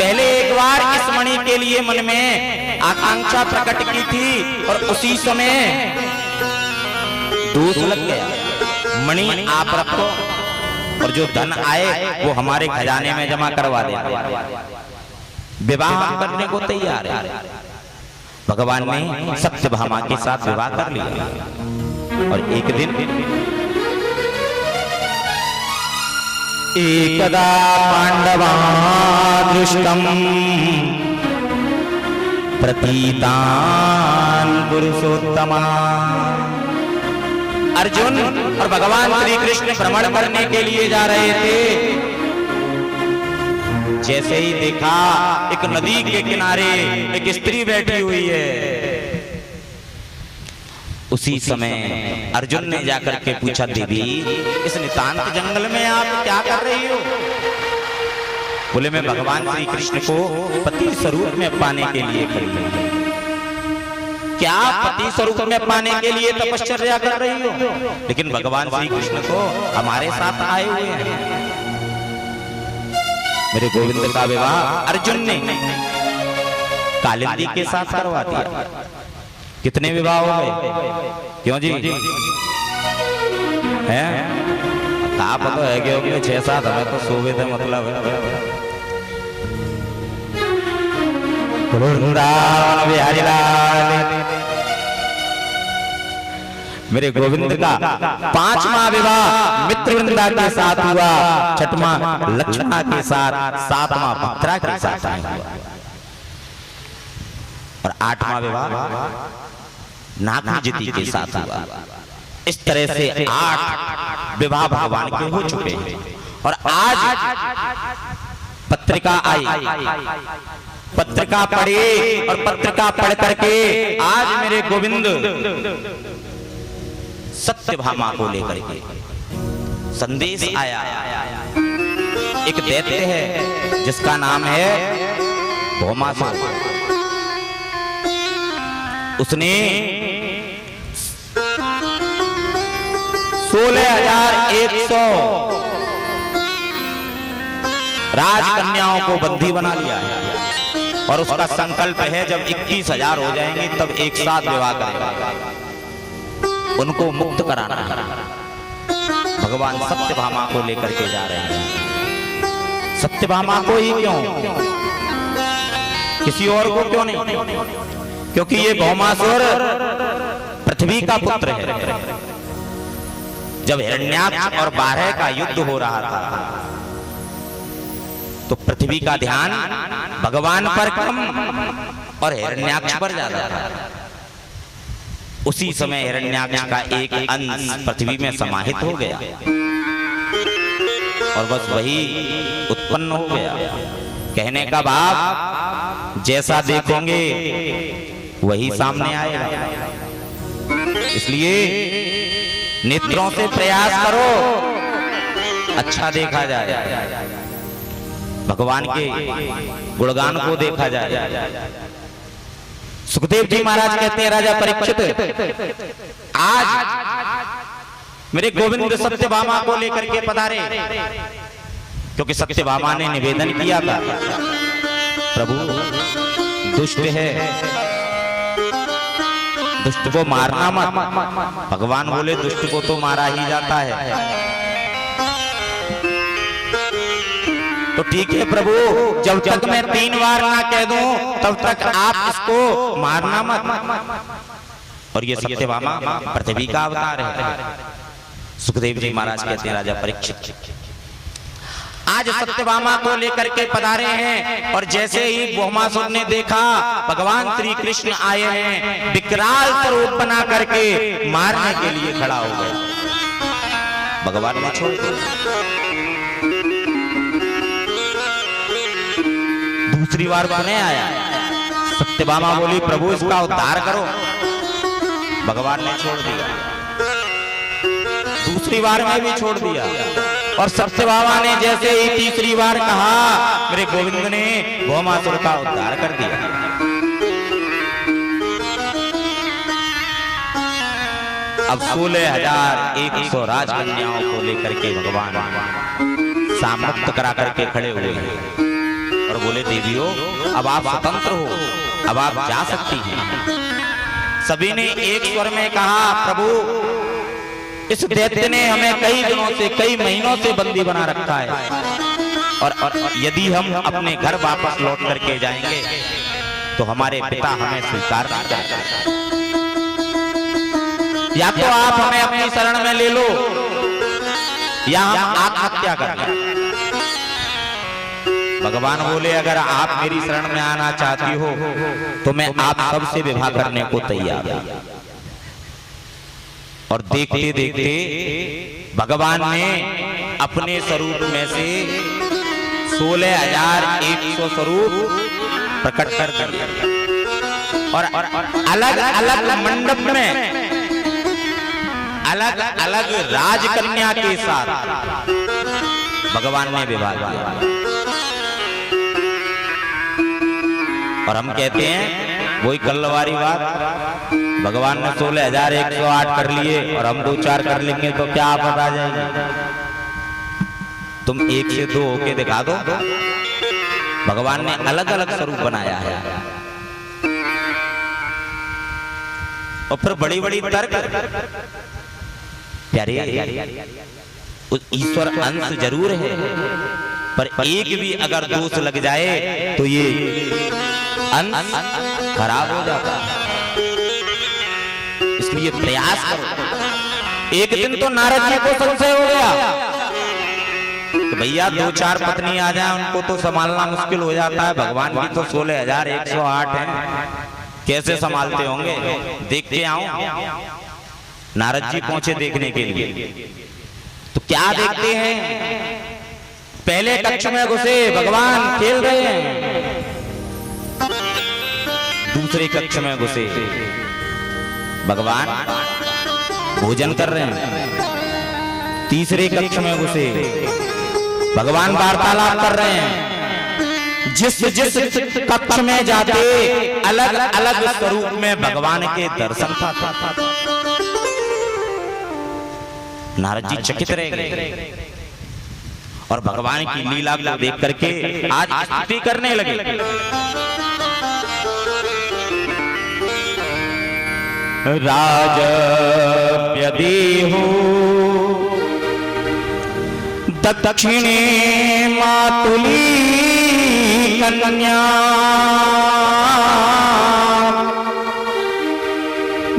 पहले एक बार इस मणि के लिए मन में आकांक्षा प्रकट की थी और उसी समय दोष लग गया। मणि आप रखो और जो धन आए वो हमारे खजाने में जमा करवा दे। विवाह करने को तैयार है। भगवान ने सत्यभामा के साथ विवाह कर लिया और एक दिन एकदा पांडवा दृष्टम प्रतीतान पुरुषोत्तमा। अर्जुन और भगवान श्री कृष्ण भ्रमण करने के लिए जा रहे थे। जैसे ही देखा एक नदी के किनारे एक स्त्री बैठी हुई है। उसी समय अर्जुन ने जाकर के पूछा, देवी इस नितांत जंगल में आप क्या कर रही हो? बोले, मैं भगवान श्री कृष्ण को पति स्वरूप में पाने के लिए खड़ी हूं। क्या पति स्वरूप में पाने के लिए तपश्चर्या कर रही हो? लेकिन भगवान श्री कृष्ण को हमारे साथ आए हुए हैं। मेरे गोविंद का विवाह अर्जुन ने कालिंदी के साथ करवा दिया। कितने विवाह हो गए? क्यों जी हैं? आप तो है कि 6-7 हमें तो सोवे थे, मतलब वृंदावन बिहारी लाल। मेरे गोविंद का 5वां विवाह मित्रवृंदा के साथ हुआ, 6वां लक्ष्मणा के साथ, 7वां भद्रा के साथ हुआ और 8वां विवाह नागजिति के साथ हुआ। इस तरह से 8 विवाह भगवान के हो चुके हैं। और आज पत्रिका आई, पत्रिका पढ़ी और पत्रिका पढ़ करके आज मेरे गोविंद सत्यभामा को लेकर के संदेश आया। एक दैत्य है जिसका नाम है भौमासुर। उसने 16,100 राजकन्याओं को बंदी बना लिया है और उसका संकल्प है जब 21,000 हो जाएंगे तब एक साथ विवाह करेगा, उनको मुक्त कराना है। भगवान सत्यभामा को लेकर के जा रहे हैं। सत्यभामा को ही क्यों, किसी और को क्यों नहीं? क्योंकि ये भौमासुर पृथ्वी का पुत्र है। जब हिरण्याक्ष और बारह का युद्ध हो रहा था तो पृथ्वी का ध्यान भगवान पर कम और हिरण्याक्ष पर ज्यादा था। उसी समय हिरण्याक्ष का एक अंश पृथ्वी में समाहित हो गया और बस वही उत्पन्न हो गया। कहने का भाव जैसा देखोगे वही सामने आएगा। इसलिए नेत्रों से प्रयास करो अच्छा देखा जाए, भगवान के गुणगान को देखा जाए। सुखदेव जी महाराज कहते हैं, राजा परीक्षित आज मेरे गोविंद सत्यभामा को लेकर के पधारे, क्योंकि सत्यभामा ने निवेदन किया था, प्रभु दुष्ट है, दुष्ट को मारना मत। भगवान बोले दुष्ट को तो मारा ही जाता है। तो ठीक है प्रभु, जब तक मैं 3 बार ना कह दूं तब तक आप इसको मारना मत। और ये सत्यभामा पृथ्वी का अवतार है। सुखदेव जी महाराज कहते हैं, राजा परीक्षित आज सत्यभामा को लेकर के पधारे हैं और जैसे ही भौमासुर ने देखा भगवान श्री कृष्ण आए हैं, विकराल स्वरूप बना करके मारने के लिए खड़ा हो गए। भगवान ने छोड़ दिया। दूसरी बार बने आया, सत्यभामा बोली प्रभु इसका उद्धार करो। भगवान ने छोड़ दिया। दूसरी बार में भी छोड़ दिया और सत्यभामा ने जैसे ही तीसरी बार कहा, मेरे गोविंद ने भौमासुर का उद्धार कर दिया। अब 16,100 राजकन्याओं को लेकर के भगवान सामुक्त करा करके खड़े हुए हैं और बोले देवियों अब आप स्वतंत्र हो, अब आप जा सकती हैं। सभी ने एक स्वर में कहा प्रभु इस दैत्य ने हमें कई दिनों से, कई महीनों से बंदी बना रखा है, और यदि हम अपने घर वापस लौट करके जाएंगे तो हमारे पिता हमें स्वीकार नहीं करेंगे। या तो आप हमें अपनी शरण में ले लो या हम आत्महत्या कर लें। भगवान बोले अगर आप मेरी शरण में आना चाहती हो तो मैं आप सबसे विवाह करने को तैयार हूं। और देखते देखते भगवान ने अपने स्वरूप में से 16,100 स्वरूप प्रकट कर दिए और अलग अलग मंडप में अलग अलग राजकन्या के साथ भगवान ने विवाह किया। और हम कहते हैं वही कल्लवारी बात, भगवान ने 16,108 कर लिए और हम 2-4 कर लेंगे तो क्या आफत आ जाएगी। तुम 1 से 2 होके दिखा दो। भगवान ने अलग अलग स्वरूप बनाया है और फिर बड़ी बड़ी तर्क। प्यारे ईश्वर अंश जरूर है पर एक भी अगर दोष लग जाए तो ये अंश खराब हो जाता है। इसलिए प्रयास करो। एक दिन तो नारद जी को संशय हो गया तो भैया 2-4 पत्नी आ जाए उनको तो संभालना मुश्किल हो जाता है, भगवान की तो 16,108 है, कैसे संभालते होंगे, देख के आओ। नारद जी पहुंचे देखने के लिए तो क्या देखते हैं, पहले कक्ष में घुसे भगवान खेल रहे हैं, दूसरे कक्ष में घुसे भगवान भोजन कर रहे हैं, तीसरे कक्ष में घुसे भगवान वार्तालाप कर रहे हैं। जिस जिस कक्ष में जाते अलग अलग स्वरूप में भगवान के दर्शन पाते। नारद जी चकित रह गए और भगवान की लीला को देख करके आज स्तुति करने लगे। राजव्यदेहो दक्षिणे मातुली कन्या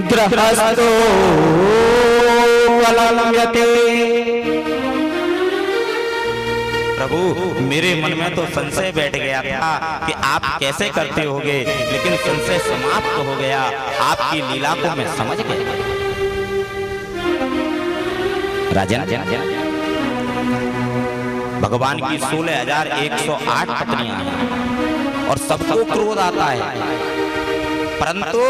गृहस्थो प्रभु मेरे मन में तो संशय बैठ गया था कि आप कैसे करते होगे, लेकिन संशय समाप्त हो गया। आपकी लीला को मैं समझ गया। राजन भगवान की 16,108 पत्नियां हैं और सबको क्रोध आता है, परंतु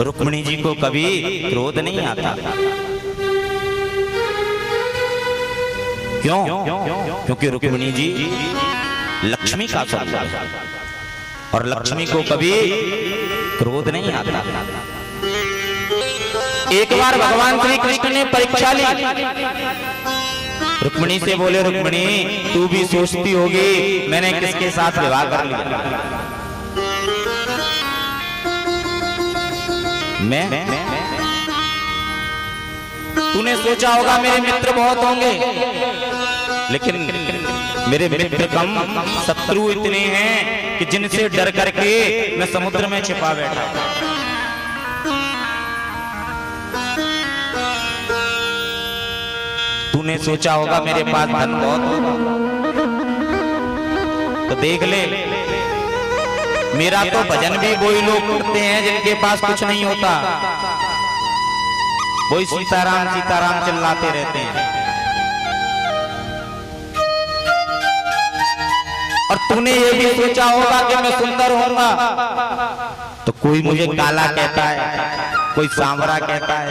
रुक्मिणी जी को कभी क्रोध नहीं आता। क्यों? क्योंकि रुक्मिणी जी लक्ष्मी का स्वरूप है और लक्ष्मी को कभी क्रोध नहीं आता। एक बार भगवान श्री कृष्ण ने परीक्षा ली, रुक्मिणी से बोले रुक्मिणी तू भी सोचती होगी मैंने किसके साथ विवाह कर लिया। मैं तूने सोचा होगा मेरे मित्र बहुत होंगे, लेकिन मेरे मित्र कम, शत्रु इतने हैं कि जिनसे डर करके मैं समुद्र में छिपा बैठा। तूने सोचा होगा मेरे पास धन बहुत होगा, तो देख ले मेरा तो भजन भी वही लोग करते हैं जिनके पास कुछ नहीं होता, वही सीताराम सीताराम चिल्लाते रहते हैं। और तूने ये भी सोचा होगा कि मैं सुंदर होऊंगा, तो कोई मुझे काला कहता है, कोई सांवरा कहता है,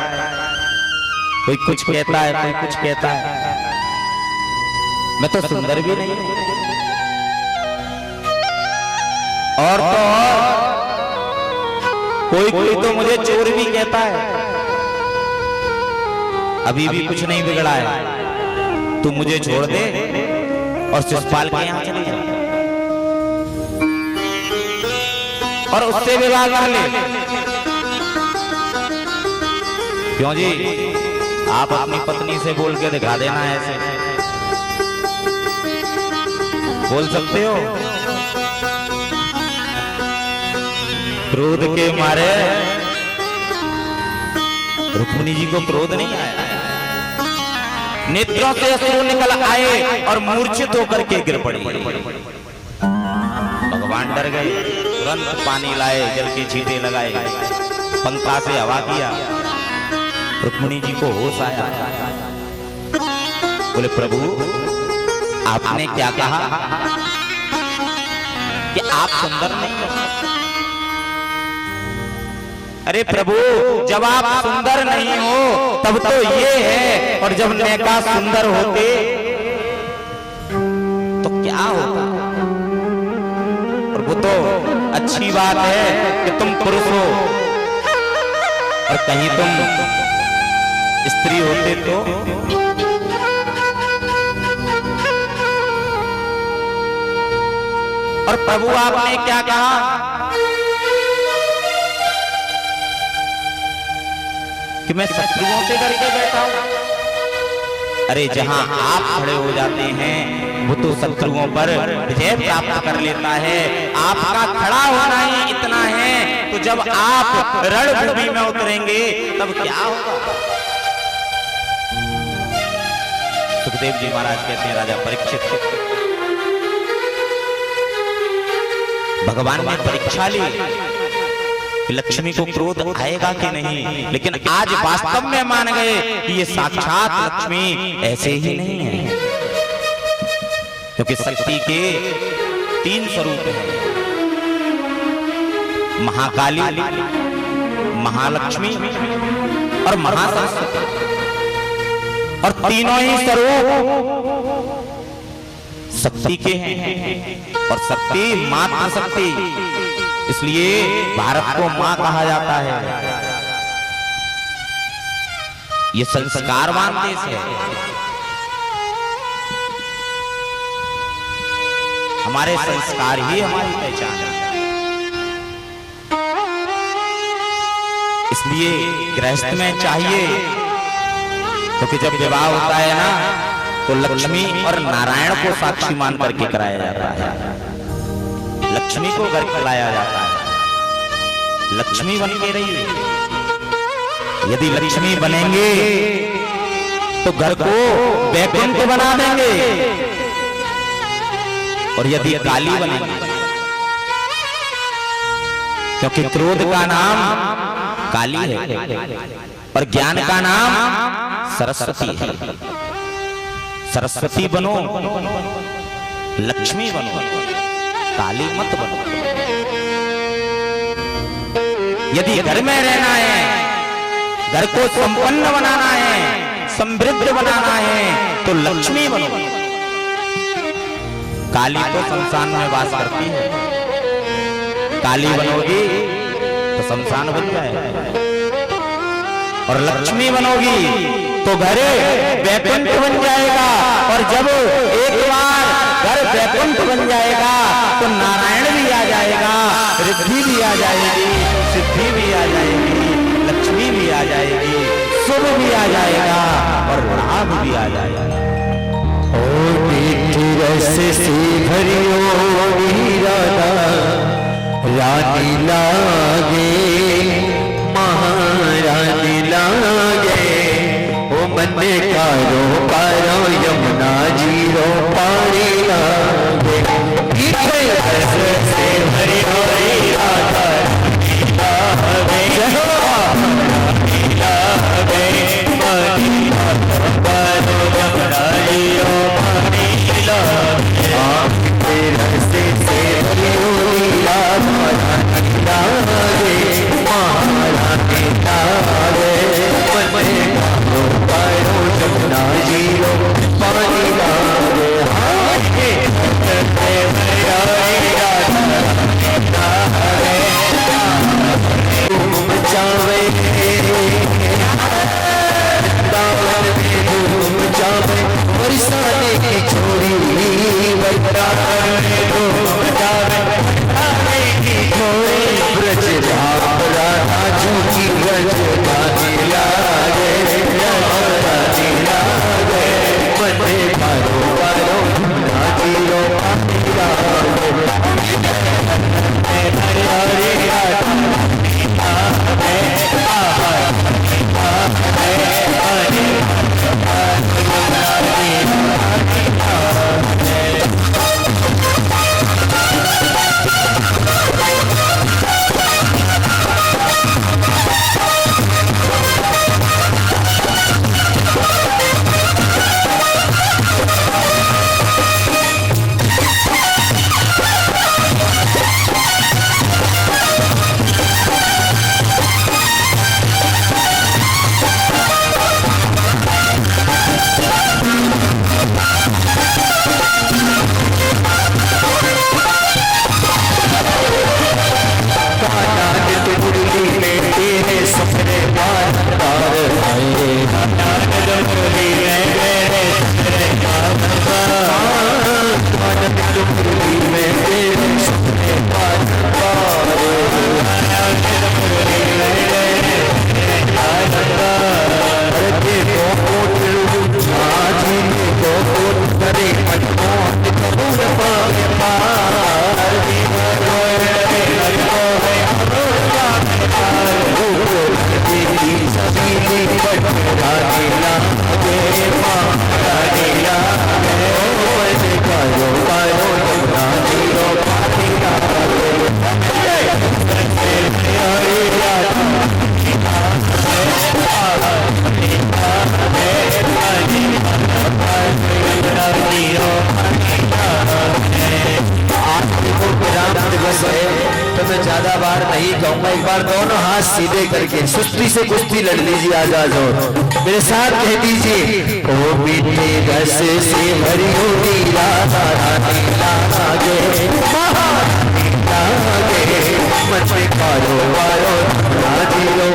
कोई कुछ कहता है, कोई कुछ कहता है, मैं तो सुंदर भी नहीं हूं। और तो और कोई तो मुझे चोर भी कहता है। अभी भी कुछ नहीं बिगड़ा है, तू मुझे छोड़ दे और शिषपाल के यहाँ चले जा। और उससे विवाह कर ले। क्यों जी, आप अपनी पत्नी से बोल के दिखा देना ऐसे, बोल सकते हो? क्रोध के मारे रुक्मिणी जी को क्रोध नहीं आया, नेत्रों से अश्रु निकल आए और मूर्छित होकर के गिर पड़ी। भगवान डर गए, तुरंत पानी लाए, जल के छींटे लगाए, पंखा से हवा किया, रुक्मिणी जी को होश आया। बोले प्रभु आपने क्या कहा कि आप सुंदर नहीं हो? अरे प्रभु जब आप सुंदर नहीं हो तब तो ये है, और जब नेका सुंदर होते तो क्या होता? और वो तो अच्छी बात है कि तुम पुरुष हो, और कहीं तुम स्त्री होते तो। और प्रभु आपने क्या कहा कि मैं शत्रुओं से डर के बैठा हूं? अरे जहां आप खड़े हो जाते हैं वो तो शत्रुओं पर विजय प्राप्त कर लेता है। आपका खड़ा होना ही इतना है, तो जब आप रणभूमि में उतरेंगे तब क्या होगा? सुखदेव जी महाराज कहते हैं राजा परीक्षित, भगवान ने परीक्षा ली कि लक्ष्मी को क्रोध आएगा कि नहीं, लेकिन आज वास्तव में मान गए कि ये साक्षात लक्ष्मी ऐसे ही नहीं है, क्योंकि शक्ति के 3 स्वरूप हैं, महाकाली, महालक्ष्मी और महासरस्वती, और तीनों ही स्वरूप शक्ति के हैं, और शक्ति मात्र शक्ति, इसलिए भारत को मां कहा जाता है। ये संस्कारवान देश है, हमारे संस्कार ही हमारी पहचान है। इसलिए गृहस्थ में चाहिए, क्योंकि जब विवाह होता है ना तो लक्ष्मी और नारायण को साक्षी मान करके कराया जाता है, लक्ष्मी को घर खिलाया जाता है। लक्ष्मी बन के रहिए, यदि लक्ष्मी बनेंगे तो घर को वैकुंठ बना देंगे, और यदि काली बनेंगे, क्योंकि क्रोध का नाम काली है और ज्ञान का नाम सरस्वती है। सरस्वती बनो, लक्ष्मी बनो, काली मत बनो। यदि घर में रहना है, घर को संपन्न बनाना है, समृद्ध बनाना है, तो लक्ष्मी बनो। काली तो शमशान में वास करती है, काली बनोगी तो शमशान बन जाएगा, और लक्ष्मी बनोगी तो घर वैकुंठ बन जाएगा। और जब एक बार घर वैकुंठ बन जाएगा तो नारायण भी आ जाएगा, रिद्धि भी आ जाएगी, सिद्धि भी आ जाएगी, लक्ष्मी भी आ जाएगी, शुभ भी आ जाएगा, और लाभ भी आ जाएगा। ओ मीठी रस से भरियो राधा रानी लागे, महारानी लागे, ओ मन कारो पारो यमुना जीरो पानी लागे। मीठे रस से भरियो राधा लागे, रानी लागे, पानी पारो यमुना जीरो पानी लागे। तो मैं ज्यादा बार नहीं कहूंगा, एक बार दोनों हाथ सीधे करके सुस्ती से कुश्ती लड़ लीजिए। आजाद हो मेरे साथ कह दीजिए, ओ मीठे रस से भरी होगी राधा रानी लागे, लागे मन में कारो वारो राधी लो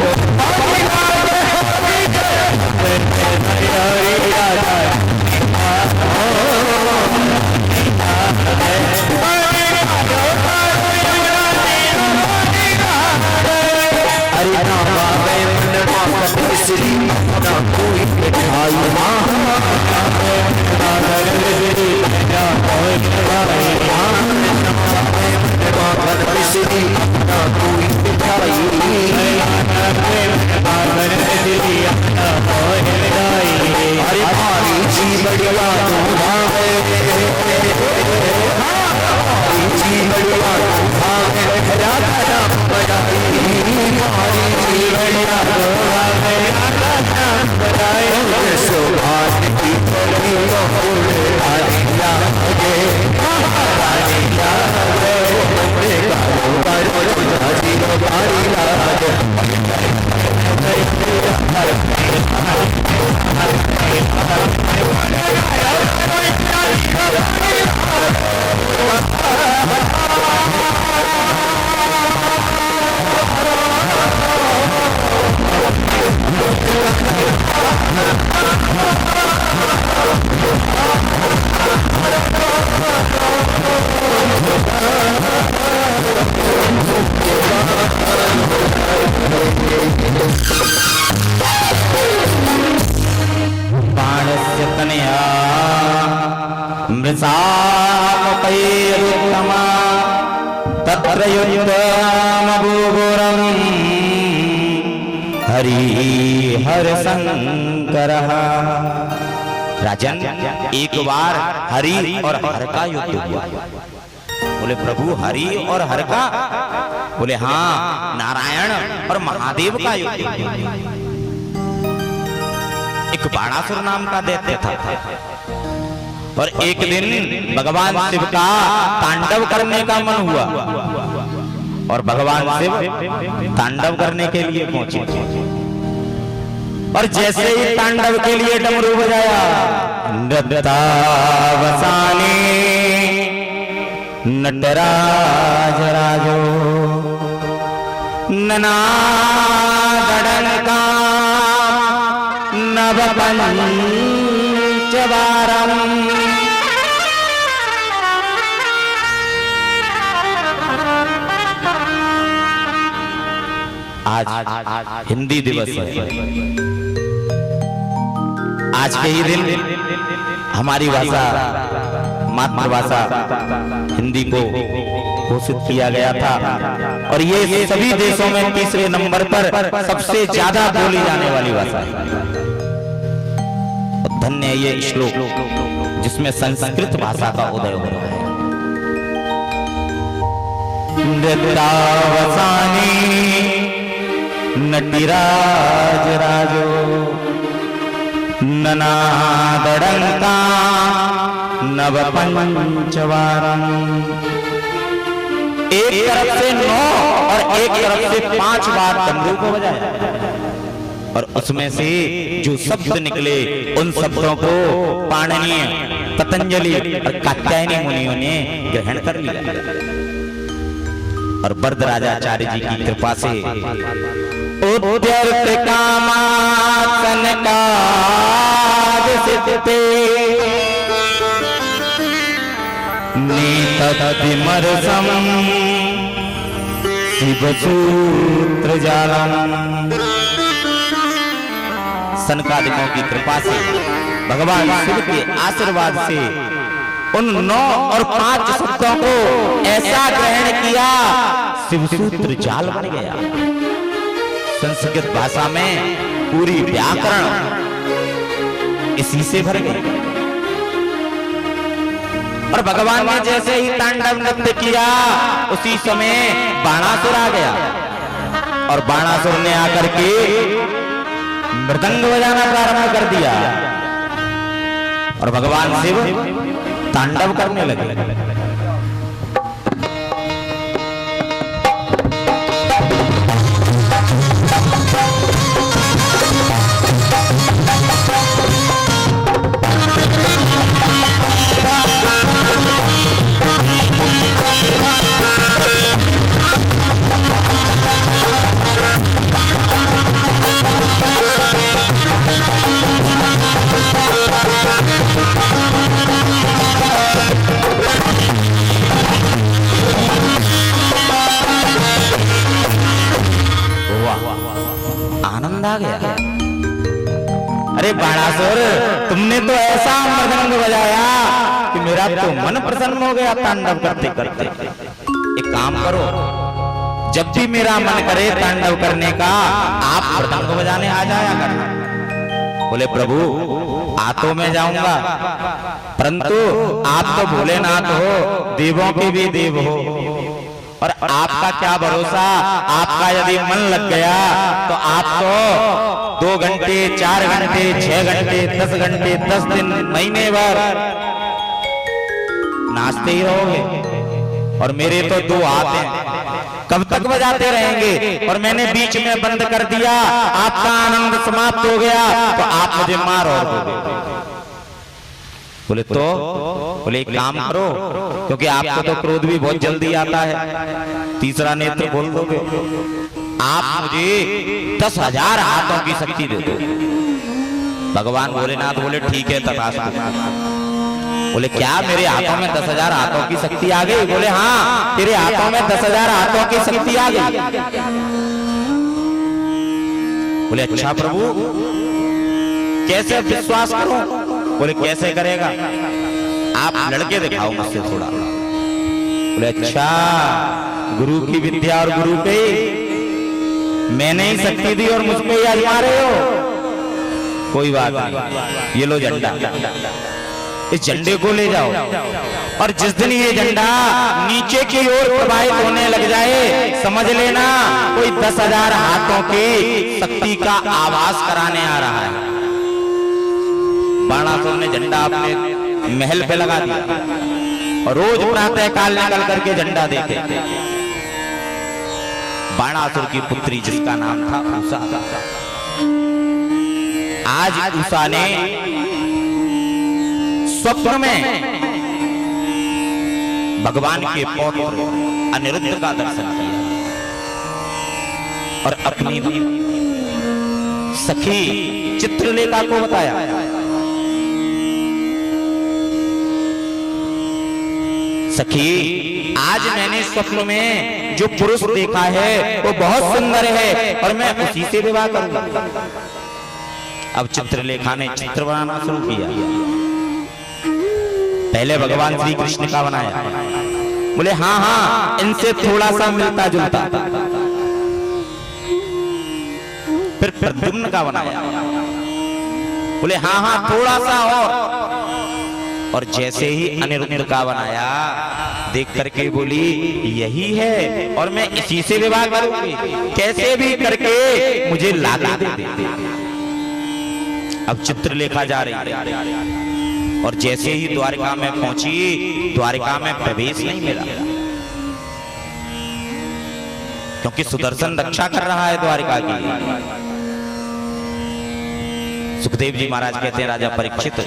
मिश्री ना कोई मिठाई मिश्री ना कोई मिठाई, अरे भारी जी बढ़िया जी बढ़िया राधा राम बजाई, भारी जी बढ़िया सुभान की बाणस्य तनया मृषामुपैरुत्तमा तत्र युद्धमभूवुरं हरि हर शंकरः। राजन, एक बार हरि और हर का युद्ध हुआ। बोले प्रभु हरि और हर का? बोले हाँ, नारायण और महादेव का युद्ध। एक बाणासुर नाम का दैत्य था और एक दिन भगवान शिव का तांडव करने का मन हुआ और भगवान शिव तांडव करने के लिए पहुंचे और जैसे ही तांडव के लिए डमरू बजाया, नृत्यावसाने नटराज राजो ननादडनका नवपंचवारम। आज हिंदी दिवस है। आज के ही दिन हमारी भाषा, मातृभाषा हिंदी को घोषित किया गया था और ये सभी देशों में तीसरे नंबर पर सबसे ज्यादा बोली जाने वाली भाषा है। धन्य ये श्लोक जिसमें संस्कृत भाषा का उदय हो रहा है। नृत्यावसाने नटिराज राजो ननादडंका नवपंचवारम। एक तरफ से 9 और एक तरफ से 5 बार डमरू को बजाया और उसमें से जो शब्द निकले उन शब्दों को पाणिनीय, पतंजलि और कात्यायनी मुनियों ने ग्रहण कर लिया और वरदराजाचार्य जी की कृपा से उद्यर्थ कामासन काज सिद्धते नीततिमरसम शिवसूत्र जालम। सनकादिकों की कृपा से, भगवान शिव के आशीर्वाद से उन 9 और 5 शब्दों को ऐसा ग्रहण किया, शिवसूत्र जाल बन गया। संस्कृत भाषा में पूरी व्याकरण इसी से भर गई। और भगवान ने जैसे ही तांडव नृत्य किया, उसी समय बाणासुर आ गया और बाणासुर ने आकर के मृदंग बजाना प्रारंभ कर दिया और भगवान शिव तांडव करने लगे। आनंद आ गया। अरे बाणासुर, तुमने तो ऐसा मृदंग बजाया कि मेरा तो मन प्रसन्न हो गया तांडव करते करते। एक काम करो, जब भी मेरा मन करे तांडव करने का, आप मृदंग बजाने आ जाया करना। बोले प्रभु, आ तो मैं जाऊंगा, परंतु आप तो भोलेनाथ हो, देवों के भी देव हो, और आपका क्या भरोसा, आपका यदि मन लग गया तो आप तो 2 घंटे 4 घंटे 6 घंटे 10 घंटे 10 दिन महीने भर नाचते ही रहोगे। और मेरे तो 2 हाथ हैं, कब तक बजाते रहेंगे? और मैंने बीच में बंद कर दिया, आपका आनंद समाप्त हो गया तो आप मुझे मार और दोगे। बोले तो, बोले एक काम करो, क्योंकि आपको तो क्रोध भी बहुत जल्दी आता है, तीसरा नेत्र खोल दोगे, आप मुझे 10,000 हाथों की शक्ति दे दो। भगवान भोलेनाथ बोले ठीक है तथास्तु। बोले क्या मेरे हाथों में 10,000 हाथों की शक्ति आ गई? बोले हाँ, तेरे हाथों में 10,000 हाथों की शक्ति आ गई। बोले अच्छा प्रभु, कैसे विश्वास करूं? बोले कैसे करेगा, आप लड़के दिखाओ मुझसे थोड़ा। बोले अच्छा, गुरु की विद्या और गुरु पे मैंने ही शक्ति दी और मुझ पे ही आजमा रहे हो? कोई बात नहीं, ये लो झंडा, इस झंडे को ले जाओ, और जिस दिन ये झंडा नीचे की ओर प्रवाहित होने लग जाए, समझ लेना कोई 10,000 हाथों की शक्ति का आवाज कराने आ रहा है। बाणासुर ने झंडा अपने महल पे लगा दिया और रोज प्रातः काल निकल करके झंडा देते। बाणासुर की पुत्री जिसका नाम था उषा, आज उषा ने स्वप्न में भगवान के पौत्र अनिरुद्ध का दर्शन किया और अपनी सखी चित्रलेखा को बताया। सखी, आज मैंने स्वप्न में जो पुरुष देखा है वो बहुत सुंदर है और मैं उसी से विवाह करूंगा। अब चित्रलेखा ने चित्र बनाना शुरू किया। पहले भगवान श्री कृष्ण का बनाया, बोले हाँ हाँ इनसे थोड़ा सा मिलता जुलता। फिर प्रद्युम्न का बनाया, बोले हाँ हाँ थोड़ा सा और जैसे ही अनिरुद्ध का बनाया, देख करके बोली यही है और मैं इसी से विवाह करूंगी, कैसे भी करके मुझे लागा दे। अब चित्रलेखा जा रही है और जैसे ही द्वारिका में पहुंची, द्वारिका में प्रवेश नहीं मिला, क्योंकि सुदर्शन रक्षा कर रहा है द्वारिका की। सुखदेव जी महाराज कहते हैं राजा परीक्षित,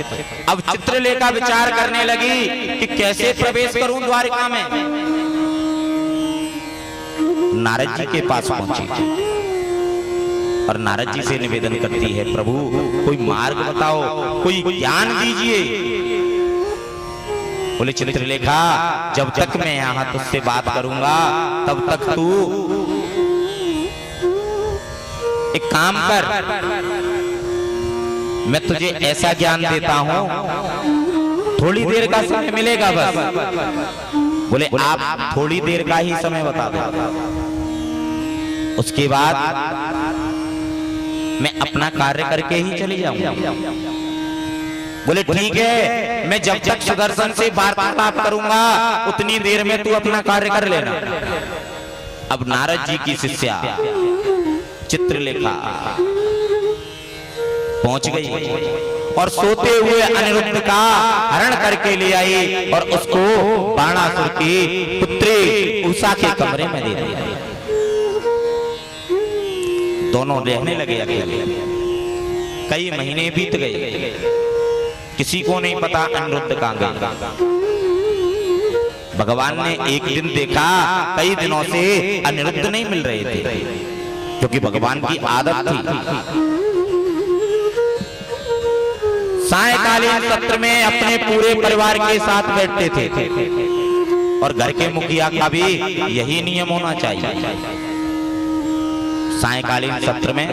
अब चित्रलेखा विचार करने लगी कि कैसे प्रवेश करूं द्वारिका में। नारद जी के पास पहुंची और नारद जी से निवेदन करती है, प्रभु कोई मार्ग बताओ, कोई ज्ञान दीजिए। बोले चित्रलेखा, जब तक मैं यहाँ तुझसे बात करूंगा तब तक तू एक काम कर, मैं तुझे ऐसा ज्ञान देता हूं थोड़ी देर का समय मिलेगा बस। बोले आप थोड़ी देर का ही समय बता दो, उसके बाद मैं अपना कार्य करके ही चली जाऊंगा। बोले ठीक है, मैं जब तक सुदर्शन से वार्तालाप करूंगा उतनी देर में तू अपना कार्य कर लेना। अब नारद जी की शिष्या चित्रलेखा पहुंच गई और सोते हुए अनिरुद्ध का हरण करके ले आई और उसको बाणासुर की पुत्री उषा के कमरे में दे दिया। दोनों रहने लगे अकेले। कई महीने बीत गए, किसी को नहीं पता अनिरुद्ध कहां गया। भगवान ने एक दिन देखा कई दिनों से अनिरुद्ध नहीं मिल रहे थे, क्योंकि भगवान की आदत थी सायंकालीन सत्र में अपने पूरे परिवार के साथ बैठते थे, और घर के मुखिया का भी यही नियम होना चाहिए। सायंकालीन सत्र में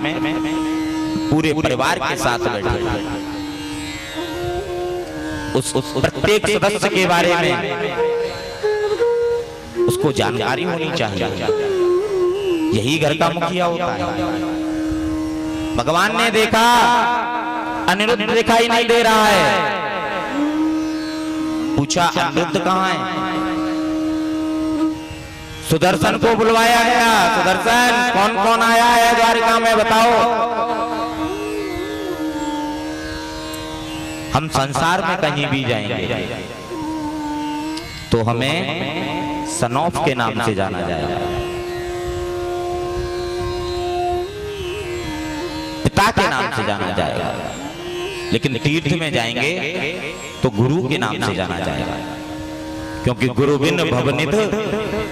पूरे परिवार के साथ बैठे, उस प्रत्येक सदस्य के बारे में उसको जानकारी होनी चाहिए। यही घर का मुखिया होता है। भगवान ने देखा अनिरुद्ध दिखाई नहीं दे रहा है, पूछा अनिरुद्ध कहां है? सुदर्शन को बुलवाया गया। सुदर्शन, कौन कौन आया है द्वारिका में, बताओ। हम संसार में कहीं भी जाएंगे तो हमें सनौफ के नाम से जाना जाएगा, पिता के नाम से जाना जाएगा। लेकिन तीर्थ में जाएंगे तो गुरु के नाम से जाना जाएगा, क्योंकि गुरु बिन भवनिध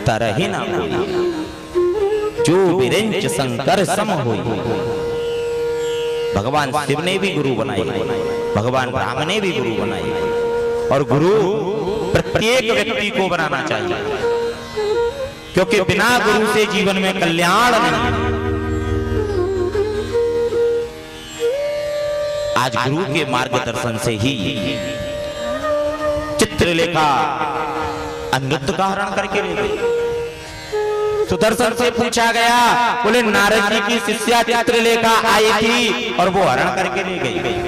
तरहि ना कोई, जो विरंच शंकर सम होई। भगवान शिव ने भी गुरु बनाए, भगवान राम ने भी गुरु बनाए, और गुरु प्रत्येक व्यक्ति को बनाना चाहिए, क्योंकि बिना गुरु से जीवन में कल्याण नहीं। आज गुरु के मार्गदर्शन से ही चित्रलेखा अनिरुद्ध का हरण करके ले गई। सुदर्शन से पूछा गया, बोले नारद जी की शिष्या चित्रलेखा आई थी और वो हरण करके ले गई।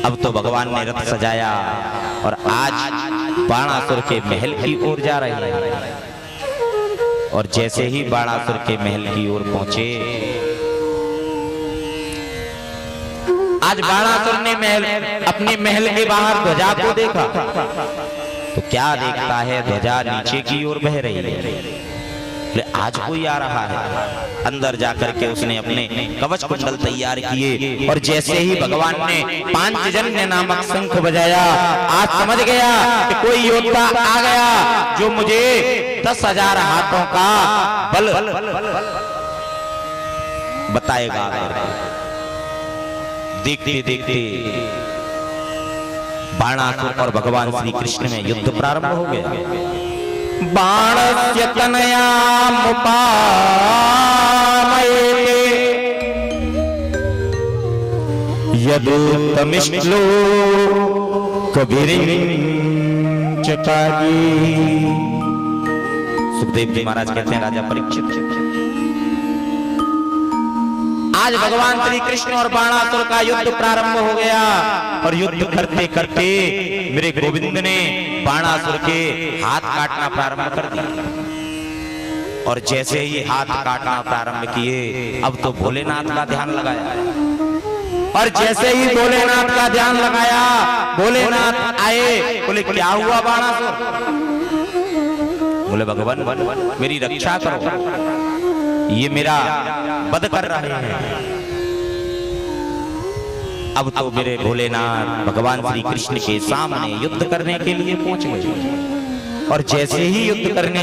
अब तो भगवान ने रथ सजाया और आज बाणासुर के महल की ओर जा रहे हैं। और जैसे ही बाणासुर के महल की ओर पहुंचे, आज बाणासुर ने अपने महल के बाहर ध्वजा को देखा तो क्या देखता है, ध्वजा नीचे की ओर बह रही है। आज कोई आ रहा है। अंदर जाकर के उसने अपने कवच कुंडल तैयार किए, और जैसे ही भगवान ने पांचजन्य नामक शंख बजाया, आज समझ गया कि कोई योद्धा आ गया जो मुझे 10,000 हाथों का बल बताएगा। देखते देखते बाणासुर और भगवान श्री कृष्ण में युद्ध प्रारंभ हो गया। बाणस्य तनयामुपामये यदुत्तमिश्लो कबीरिंचकागी। सुखदेव जी महाराज कहते हैं, राजा परीक्षित, आज भगवान श्री कृष्ण और बाणासुर का युद्ध प्रारंभ हो गया, और युद्ध करते करते मेरे गोविंद ने बाणासुर के हाथ काटना प्रारंभ कर दिया। और जैसे ही हाथ काटना प्रारंभ किए, अब तो भोलेनाथ का ध्यान लगाया, और जैसे ही भोलेनाथ का ध्यान लगाया, भोलेनाथ आए। बोले क्या हुआ बाणासुर? बोले भगवान मेरी रक्षा करो, ये मेरा वध कर रहे हैं। अब तो मेरे भोलेनाथ भगवान श्री कृष्ण के सामने युद्ध करने के लिए पहुंच गए, और जैसे ही युद्ध करने